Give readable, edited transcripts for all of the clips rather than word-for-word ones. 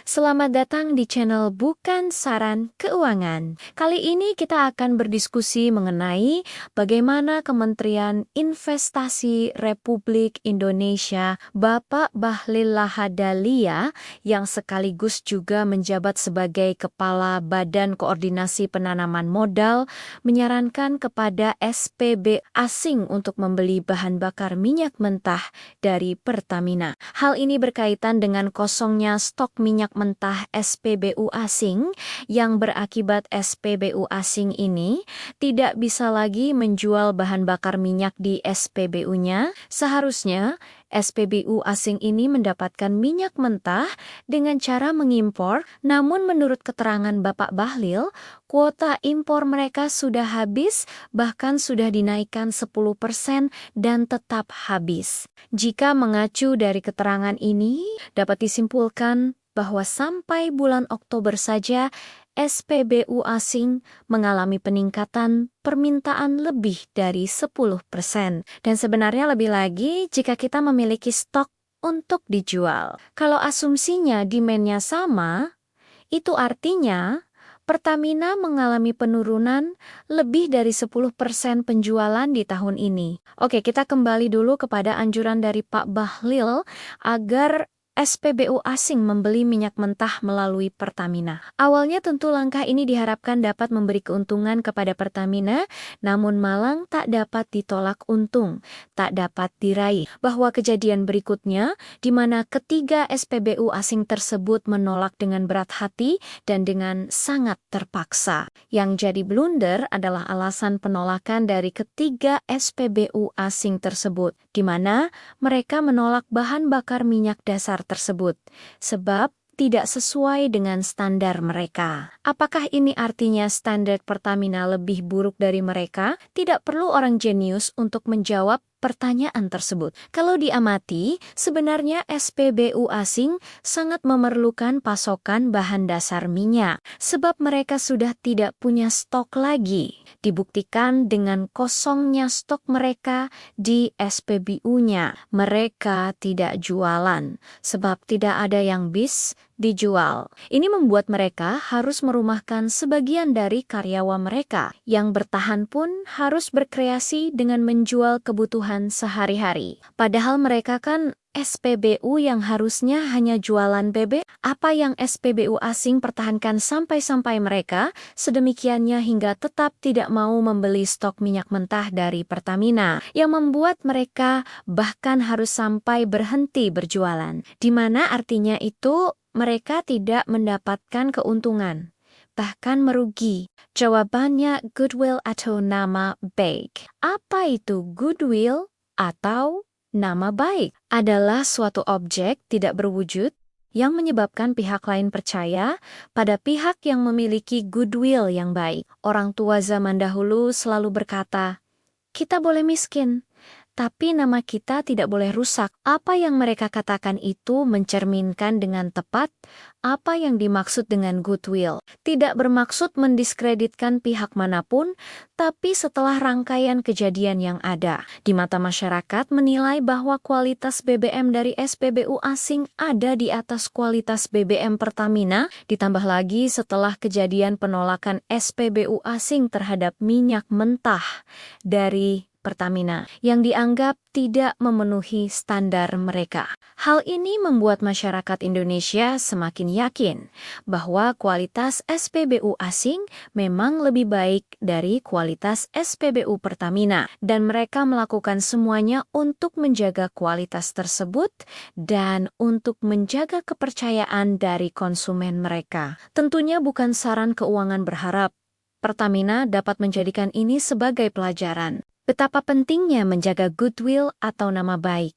Selamat datang di channel Bukan Saran Keuangan. Kali ini kita akan berdiskusi mengenai bagaimana Kementerian Investasi Republik Indonesia, Bapak Bahlil Lahadalia, yang sekaligus juga menjabat sebagai Kepala Badan Koordinasi Penanaman Modal, menyarankan kepada SPB asing untuk membeli bahan bakar minyak mentah dari Pertamina. Hal ini berkaitan dengan kosongnya stok minyak mentah SPBU asing yang berakibat SPBU asing ini tidak bisa lagi menjual bahan bakar minyak di SPBU-nya. Seharusnya SPBU asing ini mendapatkan minyak mentah dengan cara mengimpor, namun menurut keterangan Bapak Bahlil, kuota impor mereka sudah habis, bahkan sudah dinaikkan 10% dan tetap habis. Jika mengacu dari keterangan ini, dapat disimpulkan bahwa sampai bulan Oktober saja, SPBU asing mengalami peningkatan permintaan lebih dari 10%. Dan sebenarnya lebih lagi jika kita memiliki stok untuk dijual. Kalau asumsinya demand-nya sama, itu artinya Pertamina mengalami penurunan lebih dari 10% penjualan di tahun ini. Oke, kita kembali dulu kepada anjuran dari Pak Bahlil agar SPBU asing membeli minyak mentah melalui Pertamina. Awalnya tentu langkah ini diharapkan dapat memberi keuntungan kepada Pertamina, namun malang tak dapat ditolak untung, tak dapat diraih. Bahwa kejadian berikutnya, di mana ketiga SPBU asing tersebut menolak dengan berat hati dan dengan sangat terpaksa. Yang jadi blunder adalah alasan penolakan dari ketiga SPBU asing tersebut, di mana mereka menolak bahan bakar minyak dasar tersebut, sebab tidak sesuai dengan standar mereka. Apakah ini artinya standar Pertamina lebih buruk dari mereka? Tidak perlu orang jenius untuk menjawab pertanyaan tersebut. Kalau diamati, sebenarnya SPBU asing sangat memerlukan pasokan bahan dasar minyak, sebab mereka sudah tidak punya stok lagi. Dibuktikan dengan kosongnya stok mereka di SPBU-nya. Mereka tidak jualan, sebab tidak ada yang bis dijual. Ini membuat mereka harus merumahkan sebagian dari karyawan mereka, yang bertahan pun harus berkreasi dengan menjual kebutuhan sehari-hari. Padahal mereka kan SPBU yang harusnya hanya jualan bebek. Apa yang SPBU asing pertahankan sampai mereka sedemikiannya hingga tetap tidak mau membeli stok minyak mentah dari Pertamina, yang membuat mereka bahkan harus sampai berhenti berjualan. Di mana artinya itu mereka tidak mendapatkan keuntungan, bahkan merugi. Jawabannya goodwill atau nama baik. Apa itu goodwill atau nama baik? Adalah suatu objek tidak berwujud yang menyebabkan pihak lain percaya pada pihak yang memiliki goodwill yang baik. Orang tua zaman dahulu selalu berkata, "Kita boleh miskin, tapi nama kita tidak boleh rusak." Apa yang mereka katakan itu mencerminkan dengan tepat apa yang dimaksud dengan goodwill. Tidak bermaksud mendiskreditkan pihak manapun, tapi setelah rangkaian kejadian yang ada, di mata masyarakat menilai bahwa kualitas BBM dari SPBU asing ada di atas kualitas BBM Pertamina, ditambah lagi setelah kejadian penolakan SPBU asing terhadap minyak mentah dari Pertamina yang dianggap tidak memenuhi standar mereka. Hal ini membuat masyarakat Indonesia semakin yakin bahwa kualitas SPBU asing memang lebih baik dari kualitas SPBU Pertamina, dan mereka melakukan semuanya untuk menjaga kualitas tersebut dan untuk menjaga kepercayaan dari konsumen mereka. Tentunya bukan saran keuangan berharap Pertamina dapat menjadikan ini sebagai pelajaran. Betapa pentingnya menjaga goodwill atau nama baik.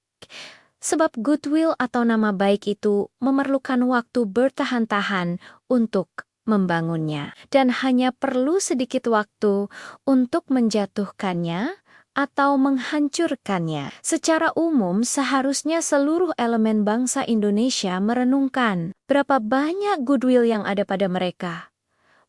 Sebab goodwill atau nama baik itu memerlukan waktu bertahan-tahan untuk membangunnya. Dan hanya perlu sedikit waktu untuk menjatuhkannya atau menghancurkannya. Secara umum, seharusnya seluruh elemen bangsa Indonesia merenungkan berapa banyak goodwill yang ada pada mereka.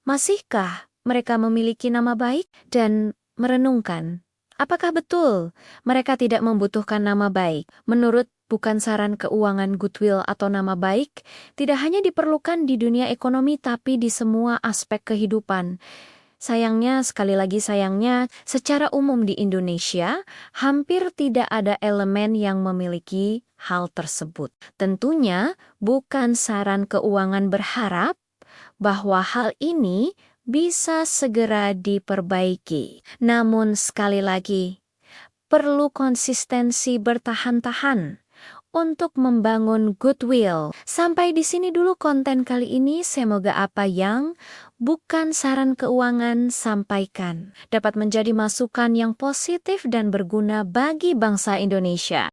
Masihkah mereka memiliki nama baik? Dan merenungkan, apakah betul mereka tidak membutuhkan nama baik? Menurut Bukan saran keuangan goodwill atau nama baik, tidak hanya diperlukan di dunia ekonomi tapi di semua aspek kehidupan. Sayangnya, sekali lagi sayangnya, secara umum di Indonesia, hampir tidak ada elemen yang memiliki hal tersebut. Tentunya, bukan saran keuangan berharap bahwa hal ini bisa segera diperbaiki. Namun sekali lagi, perlu konsistensi bertahan-tahan untuk membangun goodwill. Sampai di sini dulu konten kali ini. Semoga apa yang bukan saran keuangan sampaikan dapat menjadi masukan yang positif dan berguna bagi bangsa Indonesia.